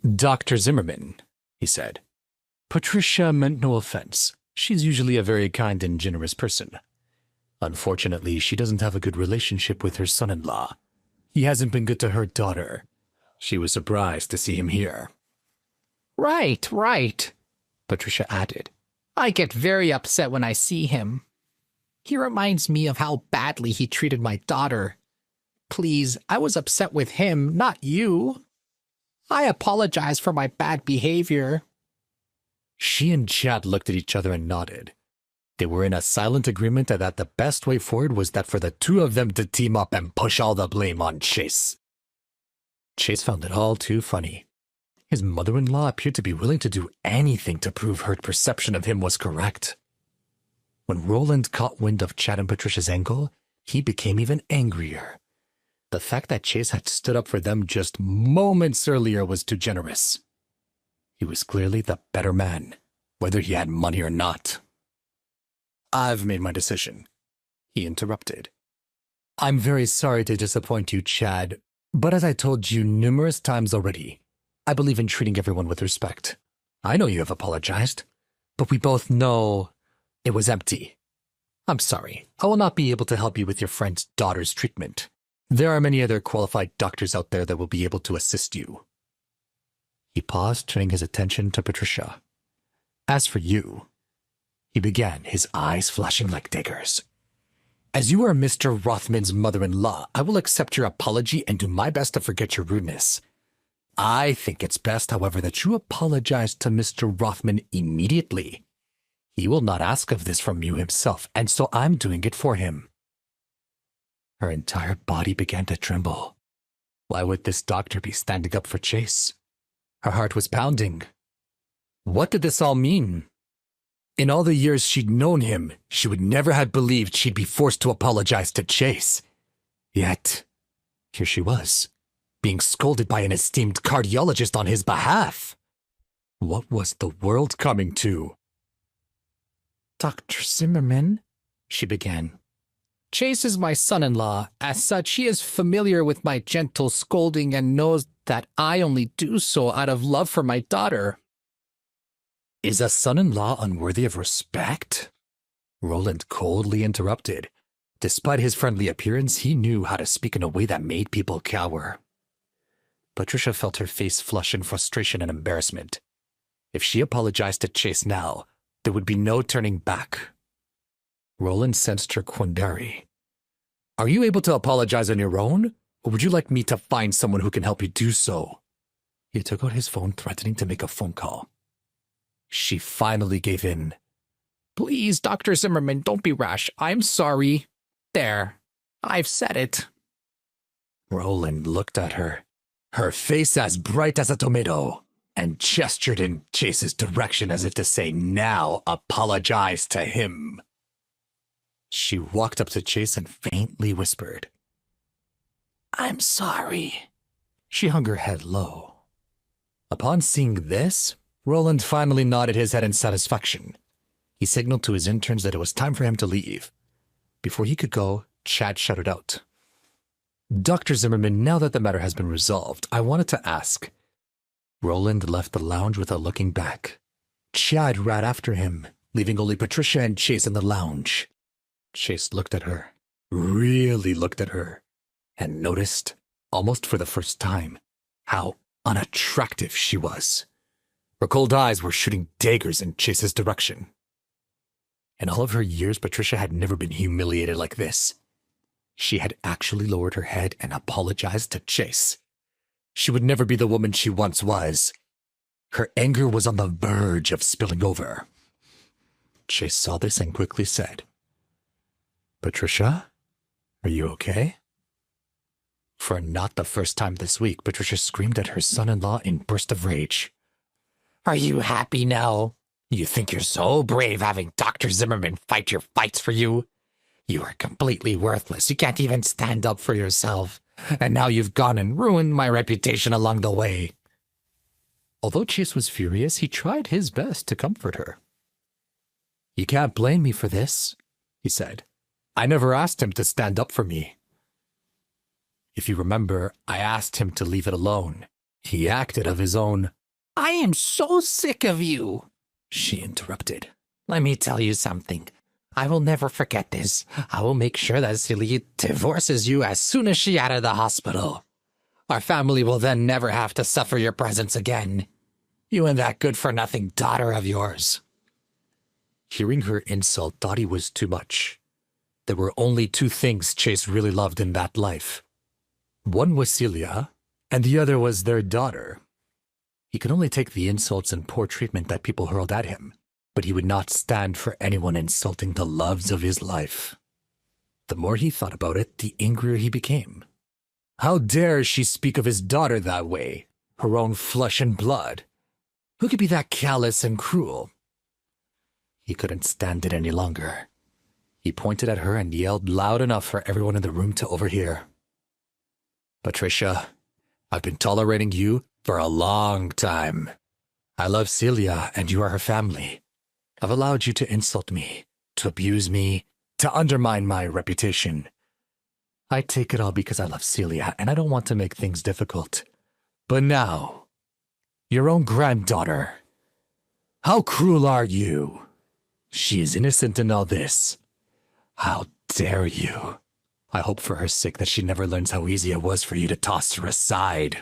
Dr. Zimmerman, he said. Patricia meant no offense. She's usually a very kind and generous person. Unfortunately, she doesn't have a good relationship with her son-in-law. He hasn't been good to her daughter. She was surprised to see him here. Right, Patricia added. I get very upset when I see him. He reminds me of how badly he treated my daughter. Please, I was upset with him, not you. I apologize for my bad behavior. She and Chad looked at each other and nodded. They were in a silent agreement that the best way forward was that for the two of them to team up and push all the blame on Chase. Chase found it all too funny. His mother-in-law appeared to be willing to do anything to prove her perception of him was correct. When Roland caught wind of Chad and Patricia's angle, he became even angrier. The fact that Chase had stood up for them just moments earlier was too generous. He was clearly the better man, whether he had money or not. I've made my decision, he interrupted. I'm very sorry to disappoint you, Chad, but as I told you numerous times already, I believe in treating everyone with respect. I know you have apologized, but we both know it was empty. I'm sorry. I will not be able to help you with your friend's daughter's treatment. There are many other qualified doctors out there that will be able to assist you. He paused, turning his attention to Patricia. As for you, he began, his eyes flashing like daggers. As you are Mr. Rothman's mother-in-law, I will accept your apology and do my best to forget your rudeness. I think it's best, however, that you apologize to Mr. Rothman immediately. He will not ask of this from you himself, and so I'm doing it for him. Her entire body began to tremble. Why would this doctor be standing up for Chase? Her heart was pounding. What did this all mean? In all the years she'd known him, she would never have believed she'd be forced to apologize to Chase. Yet, here she was, being scolded by an esteemed cardiologist on his behalf. What was the world coming to? Dr. Zimmerman, she began. Chase is my son-in-law. As such, he is familiar with my gentle scolding and knows that I only do so out of love for my daughter. Is a son-in-law unworthy of respect? Roland coldly interrupted. Despite his friendly appearance, he knew how to speak in a way that made people cower. Patricia felt her face flush in frustration and embarrassment. If she apologized to Chase now, there would be no turning back. Roland sensed her quandary. Are you able to apologize on your own, or would you like me to find someone who can help you do so? He took out his phone, threatening to make a phone call. She finally gave in. Please, Dr. Zimmerman, don't be rash. I'm sorry. There. I've said it. Roland looked at her, her face as bright as a tomato, and gestured in Chase's direction as if to say, now apologize to him. She walked up to Chase and faintly whispered, I'm sorry. She hung her head low. Upon seeing this, Roland finally nodded his head in satisfaction. He signaled to his interns that it was time for him to leave. Before he could go, Chad shouted out, Dr. Zimmerman, now that the matter has been resolved, I wanted to ask. Roland left the lounge without looking back. Chad ran after him, leaving only Patricia and Chase in the lounge. Chase looked at her, really looked at her, and noticed, almost for the first time, how unattractive she was. Her cold eyes were shooting daggers in Chase's direction. In all of her years, Patricia had never been humiliated like this. She had actually lowered her head and apologized to Chase. She would never be the woman she once was. Her anger was on the verge of spilling over. Chase saw this and quickly said, Patricia, are you okay? For not the first time this week, Patricia screamed at her son-in-law in a burst of rage. Are you happy now? You think you're so brave having Dr. Zimmerman fight your fights for you? You are completely worthless. You can't even stand up for yourself. And now you've gone and ruined my reputation along the way. Although Chase was furious, he tried his best to comfort her. You can't blame me for this, he said. I never asked him to stand up for me. If you remember, I asked him to leave it alone. He acted of his own. I am so sick of you, She interrupted. Let me tell you something. I will never forget this. I will make sure that Celia divorces you as soon as she out of the hospital. Our family will then never have to suffer your presence again. You and that good-for-nothing daughter of yours. Hearing her insult thought he was too much. There were only two things Chase really loved in that life. One was Celia, and the other was their daughter. He could only take the insults and poor treatment that people hurled at him, but he would not stand for anyone insulting the loves of his life. The more he thought about it, the angrier he became. How dare she speak of his daughter that way, her own flesh and blood? Who could be that callous and cruel? He couldn't stand it any longer. He pointed at her and yelled loud enough for everyone in the room to overhear. Patricia, I've been tolerating you for a long time. I love Celia and you are her family. I've allowed you to insult me, to abuse me, to undermine my reputation. I take it all because I love Celia and I don't want to make things difficult. But now, your own granddaughter. How cruel are you? She is innocent in all this. How dare you? I hope for her sake that she never learns how easy it was for you to toss her aside.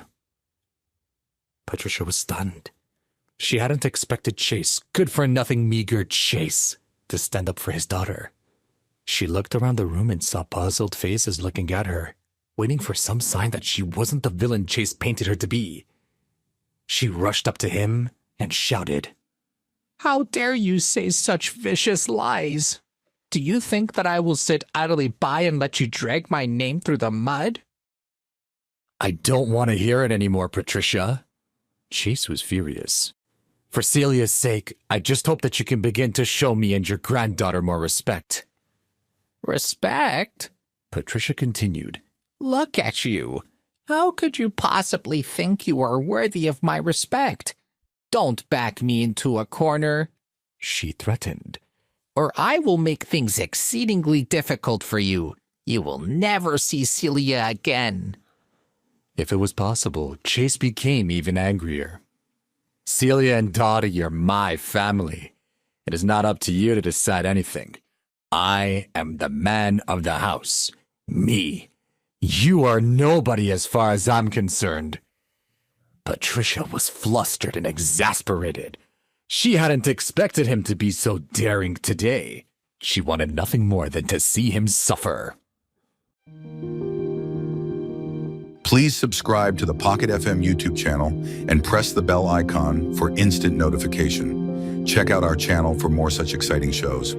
Patricia was stunned. She hadn't expected Chase, good-for-nothing meager Chase, to stand up for his daughter. She looked around the room and saw puzzled faces looking at her, waiting for some sign that she wasn't the villain Chase painted her to be. She rushed up to him and shouted, How dare you say such vicious lies? Do you think that I will sit idly by and let you drag my name through the mud? I don't want to hear it anymore, Patricia. Chase was furious. For Celia's sake, I just hope that you can begin to show me and your granddaughter more respect. Respect? Patricia continued. Look at you. How could you possibly think you are worthy of my respect? Don't back me into a corner, she threatened. Or I will make things exceedingly difficult for you. You will never see Celia again. If it was possible, Chase became even angrier. Celia and Dottie are my family. It is not up to you to decide anything. I am the man of the house. Me. You are nobody as far as I'm concerned. Patricia was flustered and exasperated. She hadn't expected him to be so daring today. She wanted nothing more than to see him suffer. Please subscribe to the Pocket FM YouTube channel and press the bell icon for instant notification. Check out our channel for more such exciting shows.